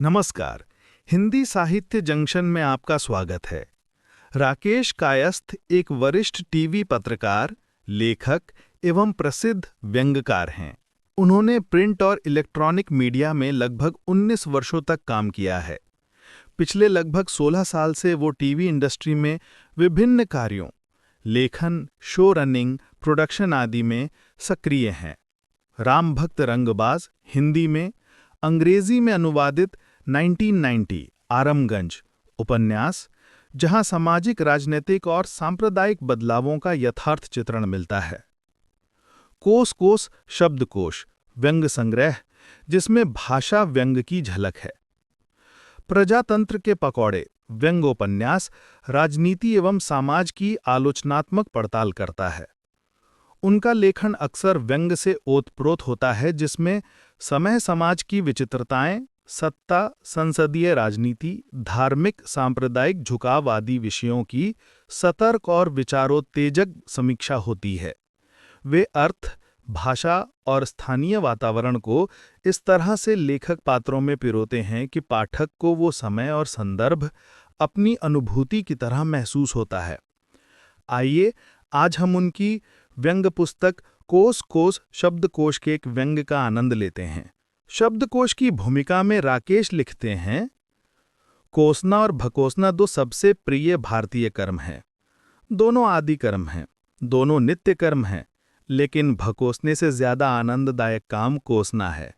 नमस्कार। हिंदी साहित्य जंक्शन में आपका स्वागत है। राकेश कायस्थ एक वरिष्ठ टीवी पत्रकार, लेखक एवं प्रसिद्ध व्यंग्यकार हैं। उन्होंने प्रिंट और इलेक्ट्रॉनिक मीडिया में लगभग 19 वर्षों तक काम किया है। पिछले लगभग 16 साल से वो टीवी इंडस्ट्री में विभिन्न कार्यों, लेखन, शो रनिंग, प्रोडक्शन आदि में सक्रिय हैं। राम भक्त रंगबाज हिंदी में, अंग्रेजी में अनुवादित 1990 आरामगंज उपन्यास, जहां सामाजिक, राजनीतिक और सांप्रदायिक बदलावों का यथार्थ चित्रण मिलता है। कोस कोस शब्दकोश व्यंग्य संग्रह, जिसमें भाषा व्यंग्य की झलक है। प्रजातंत्र के पकौड़े व्यंग्योपन्यास राजनीति एवं समाज की आलोचनात्मक पड़ताल करता है। उनका लेखन अक्सर व्यंग्य से ओतप्रोत होता है, जिसमें समय समाज की विचित्रताएं, सत्ता, संसदीय राजनीति, धार्मिक सांप्रदायिक झुकाव आदि विषयों की सतर्क और विचारोत्तेजक समीक्षा होती है। वे अर्थ, भाषा और स्थानीय वातावरण को इस तरह से लेखक पात्रों में पिरोते हैं कि पाठक को वो समय और संदर्भ अपनी अनुभूति की तरह महसूस होता है। आइए आज हम उनकी व्यंग्य पुस्तक कोस कोस शब्दकोश के एक व्यंग्य का आनंद लेते हैं। शब्दकोश की भूमिका में राकेश लिखते हैं, कोसना और भकोसना दो सबसे प्रिय भारतीय कर्म हैं। दोनों आदि कर्म हैं, दोनों नित्य कर्म हैं, लेकिन भकोसने से ज्यादा आनंददायक काम कोसना है।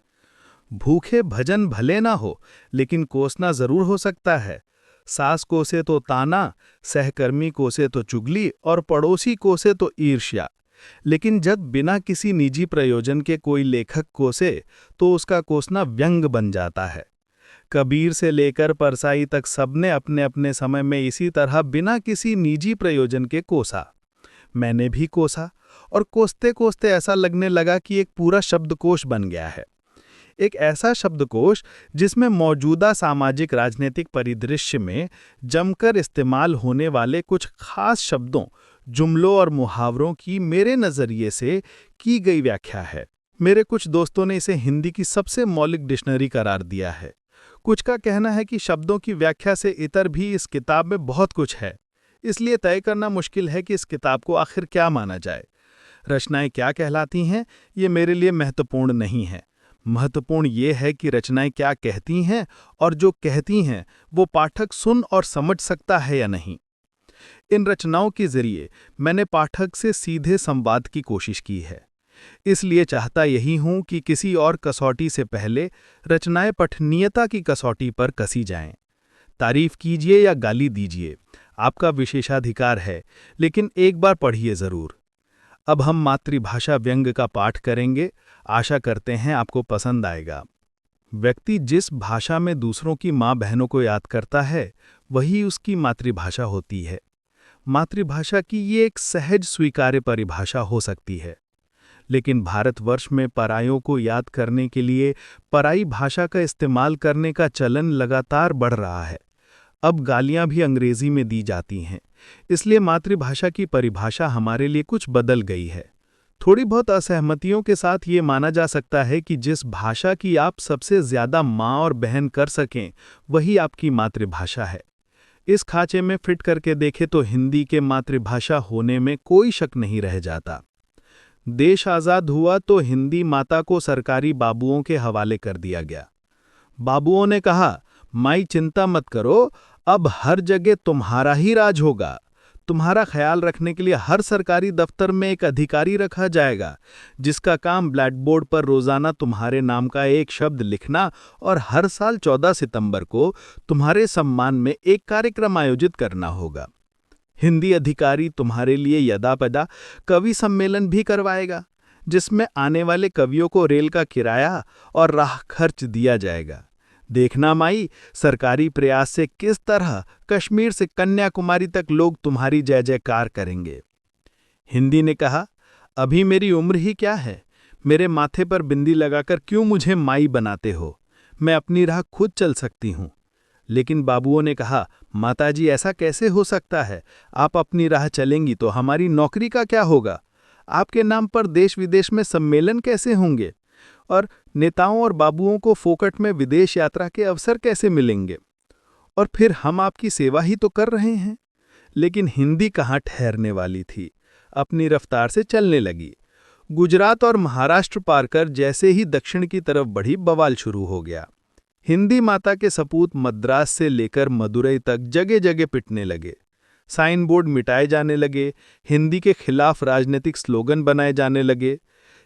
भूखे भजन भले ना हो, लेकिन कोसना जरूर हो सकता है। सास कोसे तो ताना, सहकर्मी कोसे तो चुगली और पड़ोसी कोसे तो ईर्ष्या। लेकिन जब बिना किसी निजी प्रयोजन के कोई लेखक कोसे तो उसका कोसना व्यंग्य बन जाता है। कबीर से लेकर परसाई तक सबने अपने अपने समय में इसी तरह बिना किसी निजी प्रयोजन के कोसा। मैंने भी कोसा और कोसते कोसते ऐसा लगने लगा कि एक पूरा शब्दकोश बन गया है। एक ऐसा शब्दकोश जिसमें मौजूदा सामाजिक राजनीतिक परिदृश्य में जमकर इस्तेमाल होने वाले कुछ खास शब्दों, जुमलों और मुहावरों की मेरे नज़रिए से की गई व्याख्या है। मेरे कुछ दोस्तों ने इसे हिंदी की सबसे मौलिक डिक्शनरी करार दिया है। कुछ का कहना है कि शब्दों की व्याख्या से इतर भी इस किताब में बहुत कुछ है, इसलिए तय करना मुश्किल है कि इस किताब को आखिर क्या माना जाए। रचनाएं क्या कहलाती हैं, ये मेरे लिए महत्वपूर्ण नहीं है। महत्वपूर्ण ये है कि रचनाएं क्या कहती हैं और जो कहती हैं वो पाठक सुन और समझ सकता है या नहीं। इन रचनाओं के जरिए मैंने पाठक से सीधे संवाद की कोशिश की है। इसलिए चाहता यही हूं कि किसी और कसौटी से पहले रचनाएं पठनीयता की कसौटी पर कसी जाएं। तारीफ कीजिए या गाली दीजिए, आपका विशेषाधिकार है, लेकिन एक बार पढ़िए जरूर। अब हम मातृभाषा व्यंग्य का पाठ करेंगे। आशा करते हैं आपको पसंद आएगा। व्यक्ति जिस भाषा में दूसरों की माँ बहनों को याद करता है, वही उसकी मातृभाषा होती है। मातृभाषा की ये एक सहज स्वीकार्य परिभाषा हो सकती है, लेकिन भारतवर्ष में परायों को याद करने के लिए पराई भाषा का इस्तेमाल करने का चलन लगातार बढ़ रहा है। अब गालियां भी अंग्रेजी में दी जाती हैं, इसलिए मातृभाषा की परिभाषा हमारे लिए कुछ बदल गई है। थोड़ी बहुत असहमतियों के साथ ये माना जा सकता है कि जिस भाषा की आप सबसे ज्यादा माँ और बहन कर सकें, वही आपकी मातृभाषा है। इस खांचे में फिट करके देखें तो हिंदी के मातृभाषा होने में कोई शक नहीं रह जाता। देश आज़ाद हुआ तो हिंदी माता को सरकारी बाबुओं के हवाले कर दिया गया। बाबुओं ने कहा, माई चिंता मत करो, अब हर जगह तुम्हारा ही राज होगा। तुम्हारा ख्याल रखने के लिए हर सरकारी दफ्तर में एक अधिकारी रखा जाएगा, जिसका काम ब्लैक बोर्ड पर रोजाना तुम्हारे नाम का एक शब्द लिखना और हर साल 14 सितंबर को तुम्हारे सम्मान में एक कार्यक्रम आयोजित करना होगा। हिंदी अधिकारी तुम्हारे लिए यदापदा कवि सम्मेलन भी करवाएगा, जिसमें आने वाले कवियों को रेल का किराया और राह खर्च दिया जाएगा। देखना माई, सरकारी प्रयास से किस तरह कश्मीर से कन्याकुमारी तक लोग तुम्हारी जय जयकार करेंगे। हिंदी ने कहा, अभी मेरी उम्र ही क्या है, मेरे माथे पर बिंदी लगाकर क्यों मुझे माई बनाते हो, मैं अपनी राह खुद चल सकती हूँ। लेकिन बाबुओं ने कहा, माताजी ऐसा कैसे हो सकता है, आप अपनी राह चलेंगी तो हमारी नौकरी का क्या होगा, आपके नाम पर देश विदेश में सम्मेलन कैसे होंगे, और नेताओं और बाबुओं को फोकट में विदेश यात्रा के अवसर कैसे मिलेंगे? और फिर हम आपकी सेवा ही तो कर रहे हैं। लेकिन हिंदी कहाँ ठहरने वाली थी, अपनी रफ्तार से चलने लगी। गुजरात और महाराष्ट्र पार कर जैसे ही दक्षिण की तरफ बढ़ी, बवाल शुरू हो गया। हिंदी माता के सपूत मद्रास से लेकर मदुरई तक जगह जगह पिटने लगे। साइन बोर्ड मिटाए जाने लगे, हिंदी के खिलाफ राजनीतिक स्लोगन बनाए जाने लगे।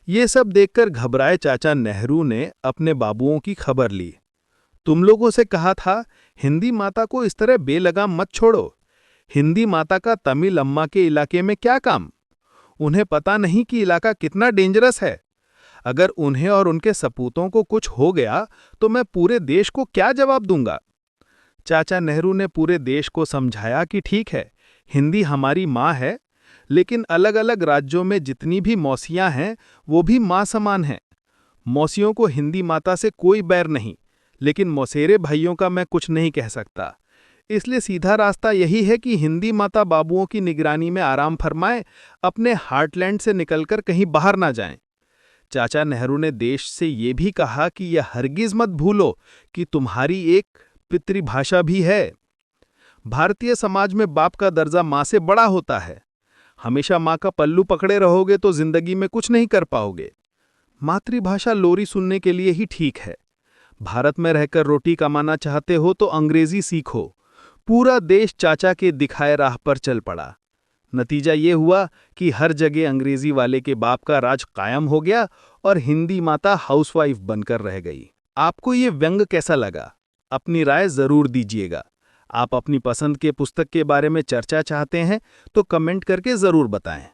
ये सब देखकर घबराए चाचा नेहरू ने अपने बाबुओं की खबर ली। तुम लोगों से कहा था, हिंदी माता को इस तरह बेलगाम मत छोड़ो। हिंदी माता का तमिल अम्मा के इलाके में क्या काम? उन्हें पता नहीं कि इलाका कितना डेंजरस है। अगर उन्हें और उनके सपूतों को कुछ हो गया तो मैं पूरे देश को क्या जवाब दूंगा? चाचा नेहरू ने पूरे देश को समझाया कि ठीक है, हिंदी हमारी माँ है, लेकिन अलग अलग राज्यों में जितनी भी मौसियाँ हैं वो भी माँ समान हैं। मौसियों को हिंदी माता से कोई बैर नहीं, लेकिन मौसेरे भाइयों का मैं कुछ नहीं कह सकता। इसलिए सीधा रास्ता यही है कि हिंदी माता बाबुओं की निगरानी में आराम फरमाए, अपने हार्टलैंड से निकलकर कहीं बाहर ना जाएं। चाचा नेहरू ने देश से ये भी कहा कि यह हरगिज मत भूलो कि तुम्हारी एक पितृभाषा भी है। भारतीय समाज में बाप का दर्जा माँ से बड़ा होता है। हमेशा माँ का पल्लू पकड़े रहोगे तो जिंदगी में कुछ नहीं कर पाओगे। मातृभाषा लोरी सुनने के लिए ही ठीक है। भारत में रहकर रोटी कमाना चाहते हो तो अंग्रेजी सीखो। पूरा देश चाचा के दिखाए राह पर चल पड़ा। नतीजा ये हुआ कि हर जगह अंग्रेजी वाले के बाप का राज कायम हो गया और हिंदी माता हाउसवाइफ बनकर रह गई। आपको ये व्यंग कैसा लगा? अपनी राय जरूर दीजिएगा। आप अपनी पसंद के पुस्तक के बारे में चर्चा चाहते हैं तो कमेंट करके जरूर बताएं।